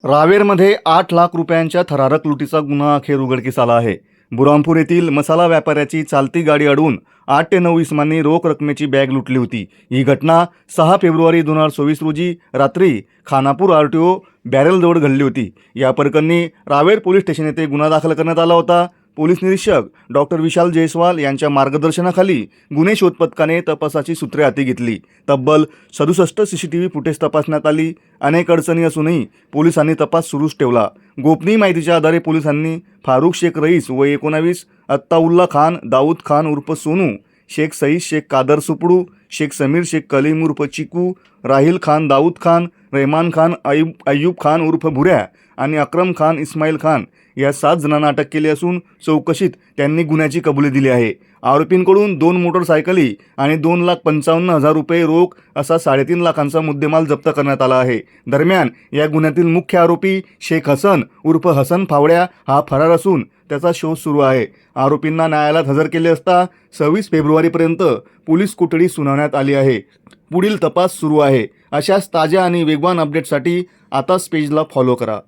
रावेरमध्ये 8 लाख रुपयांच्या थरारक लुटीचा गुन्हा अखेर उघडकीस आला आहे. बुरामपूर येथील मसाला व्यापाऱ्याची चालती गाडी अडवून 8 ते 9 इसमांनी रोख रकमेची बॅग लुटली होती. ही घटना 6 फेब्रुवारी 2024 रोजी रात्री खानापूर आरटीओ बॅरेलजवळ घडली होती. या प्रकरणी रावेर पोलीस स्टेशन येथे गुन्हा दाखल करण्यात आला होता. पोलीस निरीक्षक डॉक्टर विशाल जयस्वाल यांच्या मार्गदर्शनाखाली गुन्हे शोध पथकाने तपासाची सूत्रे हाती घेतली. तब्बल 67 सीसीटीव्ही फुटेज तपासण्यात आली. अनेक अडचणी असूनही पोलिसांनी तपास सुरूच ठेवला. गोपनीय माहितीच्या आधारे पोलिसांनी फारुख शेख रईस वय 19, अत्ताउल्ला खान दाऊद खान उर्फ सोनू, शेख सईद शेख कादर सुपडू, शेख समीर शेख कलीम उर्फ चिकू, राहिल खान दाऊद खान, रहमान खान अय्यूब खान उर्फ भुऱ्या आणि अक्रम खान इस्माईल खान या 7 जणांना अटक केली असून चौकशीत त्यांनी गुन्ह्याची कबुली दिली आहे. आरोपींकडून 2 मोटरसायकली आणि 2,55,000 रुपये रोख असा 3.5 लाखांचा मुद्देमाल जप्त करण्यात आला आहे. दरम्यान या गुन्ह्यातील मुख्य आरोपी शेख हसन उर्फ हसन फावड्या हा फरार असून त्याचा शोध सुरू आहे. आरोपींना न्यायालयात हजर केले असता 26 फेब्रुवारीपर्यंत पोलीस कोठडी सुनावण्यात आली आहे. पुढील तपास सुरू आहे. अशाच ताज्या आणि वेगवान अपडेटसाठी आताच पेजला फॉलो करा.